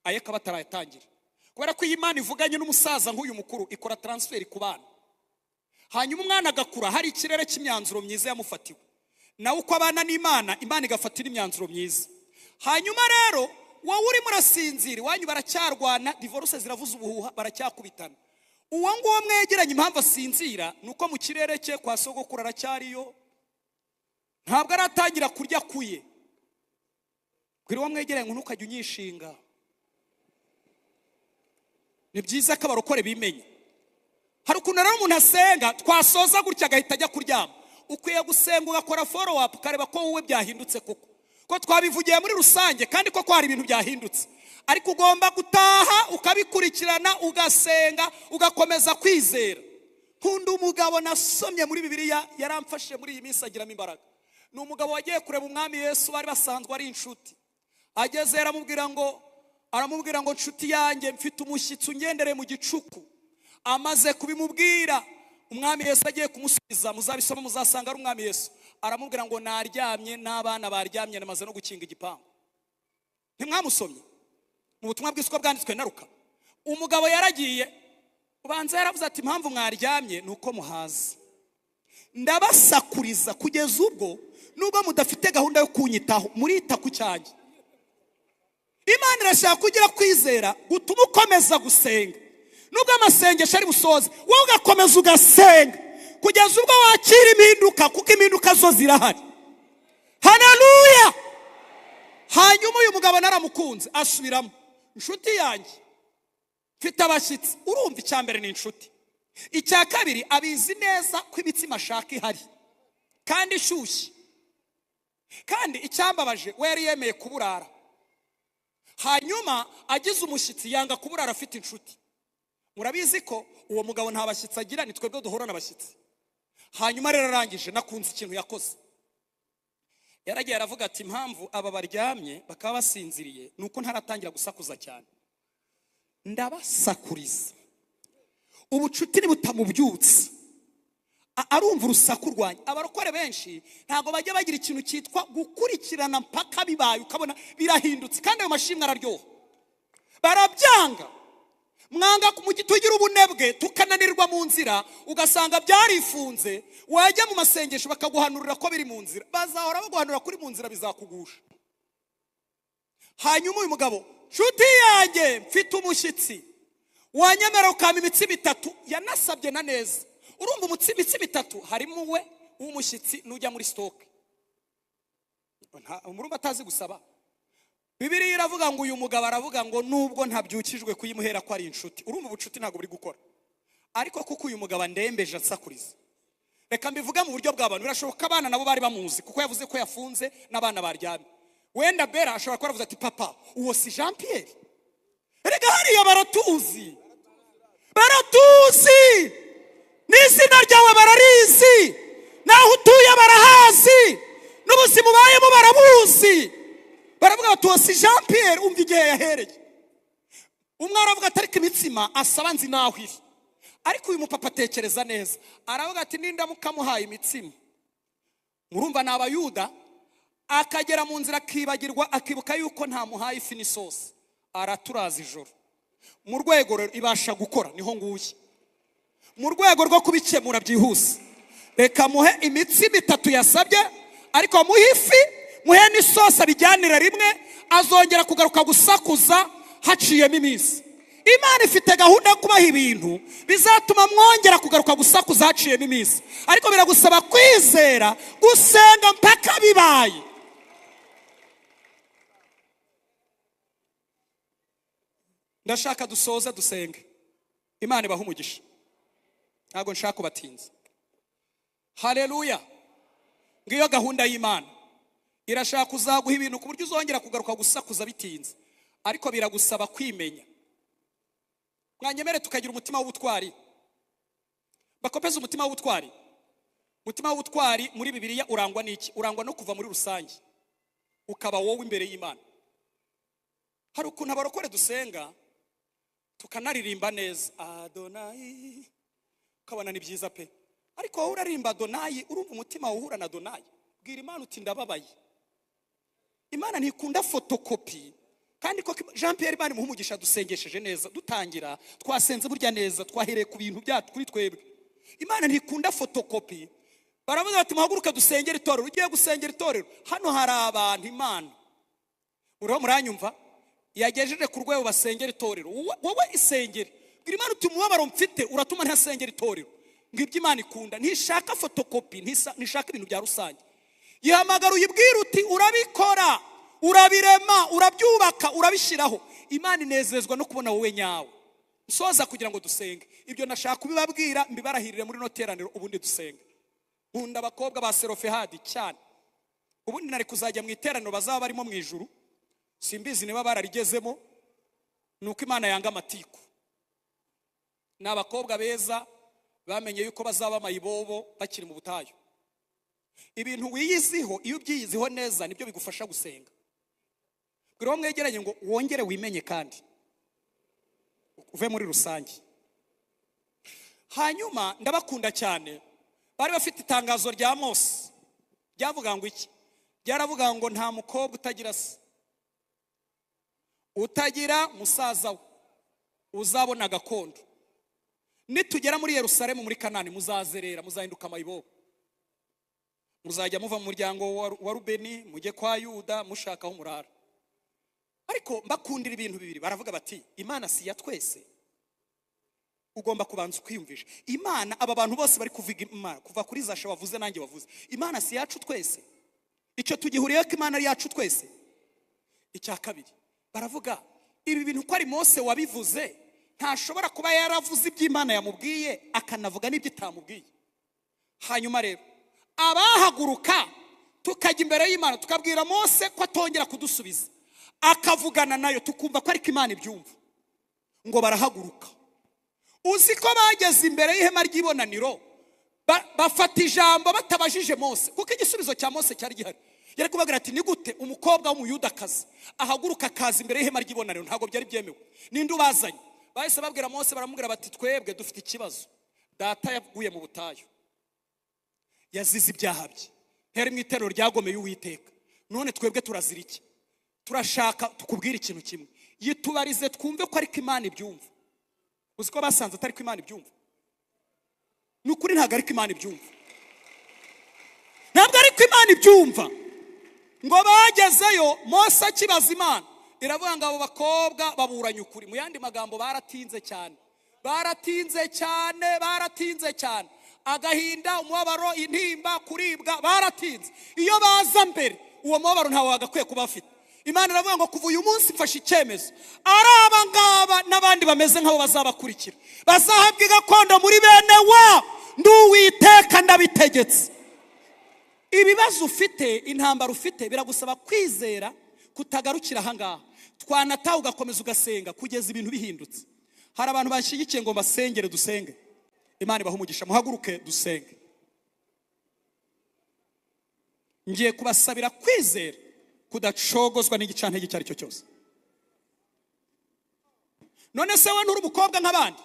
ayeka batarayatangira. Kubera ko Imana ivuganye n'umusaza nk'uyu mukuru ikora transfer ku bana, hanyuma umwana agakura hari ikirere cy'imyanzuro myiza yamufatiwe, nawe uko abana n'Imana, Imana igafatira imyanzuro myiza. Hanyuma rero wowe uri murasinzira, wanyu baracyarwana, divorce ziravuza ubuhuha, baracyakubitana. Uwo nguwo mwegeranye impamvu asinzira nuko mu kirere cye kwa sogokuru aracyariyo, ntabwo aratangira kurya kuye. Bwira uwo mwegeranye ngo ntukajye unyishinga. Ni byiza ko abarokore bimenye. Hari ukuntu rero umuntu asenga twasoza gutya agahita ajya kuryama. Ukwiye gusenga ugakora follow up ukareba ko wowe byahindutse koko. Ko twabivugiye muri rusange kandi koko hari ibintu byahindutse. Ariko ugomba gutaha ukabikurikirana ugasenga ugakomeza kwizera. Nkunda umugabo nasomye muri Bibiliya yaramfashe muri iyi minsi agiramo imbaraga. Ni umugabo wagiye kureba umwami Yesu, bari basanzwe ari inshuti. Ageze aramubwira ngo nshuti yanjye mfite umushyitsi ungendere mu gicuku. Amaze kubimubwira umwami Yesu agiye kumusubiza, muzabisoma muzasanga ari umwami Yesu. Aramubwira ngo naryamye n'abana baryamye namaze no gukinga igipangu. Ntimwamusomye mu butumwa bw'isuko bwanditswe na Luka. Umugabo yaragiye ubanza yaravuze ati impamvu mwaryamye nuko muhaza, ndabasakuriza kugeza ubwo nubwo mudafite gahunda yo kunyitaho murita ku cyanjye. Imana irashaka kugira kwizera gutuma ukomeza gusenga nubwo amasengesho ari busoze, wowe ugakomeza ugasenga kugeza ubwo wakira impinduka, kuko impinduka zo zirahari. Haleluya. Hanyuma uyu mugabo naramukunze asubiramo, inshuti yanjye mfite abashyitsi. Urumva icya mbere ni inshuti, icya kabiri abizi neza ko imitsima ashaka ihari kandi ishyushye, kandi icyambabaje we yari yemeye kuburara. Hanyuma agize umushyitsi yanga kuburara afite inshuti. Murabizi ko uwo mugabo nta bashyitsi agira, ni twebwe duhorana abashyitsi. Hanyuma rero arangije nakunze ikintu yakoze. Yaragiye aravuga ati impamvu aba baryamye bakaba basinziriye nuko ntaratangira gusakuza cyane, ndabasakuriza ubucuti nibutamubyutse arumva urusaku rwanjye. Abarokore benshi ntago bajya bagira ikintu cyitwa gukurikirana mpaka bibaye ukabona birahindutse, kandi ayo mashimwe araryoha. Barabyanga, mwanga tugira ubunebwe tukananirwa mu nzira ugasanga byarifunze, wajya mu masengesho bakaguhanurira ko biri mu nzira, bazahora baguhanurira kuri mu nzira bizakugusha. Hanyuma uyu mugabo, nshuti yanjye mfite umushyitsi wanyemera ukama imitsima 3, yanasabye na neza. Urumva imitsima 3 harimo we umushyitsi nujya muri stock. Umurumva atazi gusaba. Bibiliya iravuga ngo uyu mugabo aravuga ngo nubwo ntabyukijwe kuyimuhera ko ari inshuti. Urumva ubucuti ntago buri gukora. Ariko kuko uyu mugabo ndembeje ansakuriza. Reka mbivuga mu buryo bw'abantu, birashoboka abana nabo bari bamuzi kuko yavuze ko yafunze n'abana baryamye. Wenda Bera ashobora kuvuga ati papa uwo si Jean Pierre. Erega hariya baratuzi. Baratuzi. N'izina ryawe bararizi. Naho utuye barahazi. N'ubuzima kwizera umva igihe yahereye. Umwe aravuga ati ariko imitsima asaba nzi naho iri. Ariko uyu mupapa atekereza neza, aravuga ati ninda mukamuhaye imitsima. Murumva n'abayuda, akagera mu nzira akibagirwa, akibuka yuko nta muhaye ifi n'isosi, araturaza ijoro. Mu rwego rero ibasha gukora, niho nguye. Mu rwego rwo kubikemura byihuse, reka muhe imitsima 3 yasabye, ariko muhe ifi, muhe n'isosi abijyanira rimwe, azongera kugaruka gusakuza haciyemo iminsi. Imana ifite gahunda yo kubaha ibintu bizatuma mwongera kugaruka gusakuza haciyemo iminsi, ariko biragusaba kwizera, gusenga mpaka bibaye. Ndashaka dusoze dusenge, Imana ibaha umugisha, ntago nshaka kubatinza. Haleluya. Ngiyo gahunda y'Imana, irashaka kuzaguha ibintu ku buryo uzongera kugaruka gusakuza bitinze, ariko biragusaba kwimenya. Mwanyemere tukagira umutima w'ubutwari, bakopeza umutima w'ubutwari. Umutima w'ubutwari muri Bibiliya urangwa n'iki? Urangwa no kuva muri rusange ukaba wowe imbere y'Imana. Hari ukuntu abarokore dusenga tukanaririmba neza Adonai, ukabona ni byiza pe, ariko wowe urarimba Adonai urumva umutima uhura na Adonai, bwira Imana uti ndababaye. Imana ntikunda fotokopi. Kandi ko Jean Pierre bari muhumugisha dusengesheje neza, dutangira twasenze burya neza, twahereye ku bintu byacu kuri twebwe. Imana ntikunda fotokopi. Baravuga bati muhaguruka dusengera itorero. Ugiye gusengera itorero, hano hari abantu Imana uro muranyumva yagejeje ku rwego basengera itorero. Wowe isengere, bwira Imana uti umubabaro mfite uratuma ntasengera itorero. Ngibyo Imana ikunda, ntishaka fotokopi, ntishaka ibintu bya rusange. Yihamagara uyibwira uti urabikora, urabirema, urabyubaka, urabishiraho. Imana inezezwa no kubona wowe nyawe. Nsoza kugira ngo dusenge. Ibyo nashaka kubibabwira mbibarahirire muri noteraniro ubundi dusenge. Nkunda abakobwa ba Serofehadi cyane. Ubundi nari kuzajya mu iteraniro bazaba barimo mu ijuru. Simbizi niba bararigezemo, nuko Imana yanga amatiku. N'abakobwa beza bamenye yuko bazaba mayibobo bakiri mu butayu. Ibintu wiyiziho, iyo ubyiyiziho neza nibyo bigufasha gusenga. Bwira mwegeranye ngo wongere wimenye kandi uve muri rusange. Hanyuma ndabakunda cyane, bari bafite itangazo rya Mose ryavuga ngo iki? Ryaravuga ngo nta mukobwa utagira se, utagira musaza we, uzabona gakondo. Nitugera muri Yerusalemu muri Kanani muzazerera, muzahinduka mayibobo. Muzajya muva mu muryango wa Rubeni mujye kwa Yuda mushaka aho murara. Ariko mbakundira ibintu bibiri. Baravuga bati Imana si ya twese. Ugomba kubanza kwiyumvisha Imana. Aba bantu bose bari kuvuga Imana kuva kuri Zasha wavuze nanjye wavuze, Imana si yacu twese. Icyo tugihuriye ko Imana ari yacu twese. Icya kabiri baravuga ibi bintu ko ari Mose wabivuze, ntashobora kuba yaravuze iby'Imana yamubwiye akanavuga n'ibyo itamubwiye. Hanyuma rero abahaguruka tukajya imbere y'Imana tukabwira Mose ko atongera kudusubiza, akavugana nayo tukumva ko ariko Imana ibyumva, ngo barahaguruka. Uzi ko bageze imbere y'ihema ry'ibonaniro bafata ijambo batabajije Mose, kuko igisubizo cya Mose cyari gihari. Yari kubagira ati ni gute umukobwa w'umuyudakazi ahaguruka akaza imbere y'ihema ry'ibonaniro? Ntabwo byari byemewe. Ninde ubazanye? Bahise babwira Mose, baramubwira bati twebwe dufite ikibazo, data yaguye mu butayu, yazize ibyaha bye, ntiyari mu iterero ryagomeye Uwiteka, none twebwe turazira iki? Turashaka tukubwira ikintu kimwe, yitubarize twumve ko ariko Imana ibyumva. Uzi ko basanze atari ko Imana ibyumva? Nukuri ntabwo ariko Imana ibyumva, ntabwo ariko Imana ibyumva. Ngo bagezeyo Mose akibaza Imana, iravuga ngo abo bakobwa baburanye ukuri. Mu yandi magambo baratinze cyane, baratinze cyane, baratinze cyane. Agahinda, umubabaro, intimba, kuribwa, baratinze. Iyo baza mbere uwo mubabaro ntawe wagakwiye kuba afite. Imana iravuga ngo kuva uyu munsi mfashe icyemezo, ari aba ngaba n'abandi bameze nk'abo bazabakurikira, bazahabwa gakondo muri bene wa ndi Uwiteka ndabitegetse. Ibibazo ufite, intambara ufite, biragusaba kwizera kutagarukira ahangaha. Twanataha ugakomeza ugasenga kugeza ibintu bihindutse. Hari abantu bashyigikiye ngo basengere dusenge. Imana ibaha umugisha, muhaguruke dusenge. Ngiye kubasabira kwizera kudacogozwa n'igicantege icyo ari cyo cyose. none se we nturi umukobwa nk'abandi?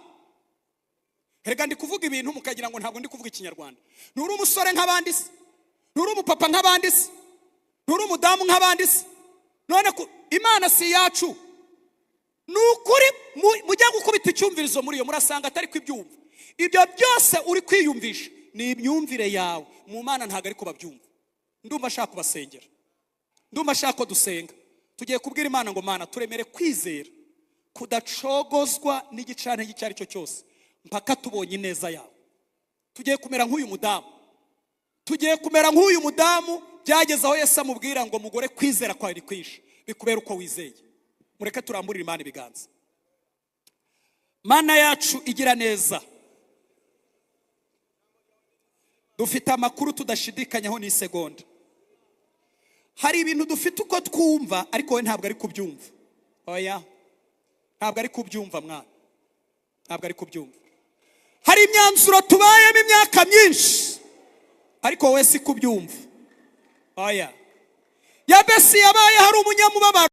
Erega ndi kuvuga ibintu mukagira ngo ntabwo ndi kuvuga ikinyarwanda. Nturi umusore nk'abandi se? Nturi umupapa nk'abandi se? Nturi umudamu nk'abandi se? None Imana si yacu. Nukuri mujya gukubita icyumvirizo muri yo murasanga atari kwibyumva. Ibyo byose uri kwiyumvisha ni imyumvire yawe. Mu Mana ntago ari ko babyumva. Ndumva ashaka kubasengera. Ndumva ashaka ko dusenga. Tugiye kubwira Imana ngo Mana turemere kwizera kudacogozwa n'igicane cyari cyo cyose mpaka tubonye neza yawe. Tugiye kumera nk'uyu mudamu. Tugiye kumera nk'uyu mudamu byageze aho Yesu amubwira ngo mugore kwizera kwawe ni kwishe bikubera uko wizeye. Mureke turamburire Imana ibiganza. Mana yacu igira neza. Dufite amakuru tudashidikanyaho ni segonda. Hari ibintu dufite uko twumva ariko we ntabwo ari kubyumva. Oya. Ntabwo ari kubyumva mwana. Ntabwo ari kubyumva. Hari imyanzuro tubayemo imyaka myinshi ariko we si kubyumva. Oya. Yabesi yabaye hari umunyamubabaro.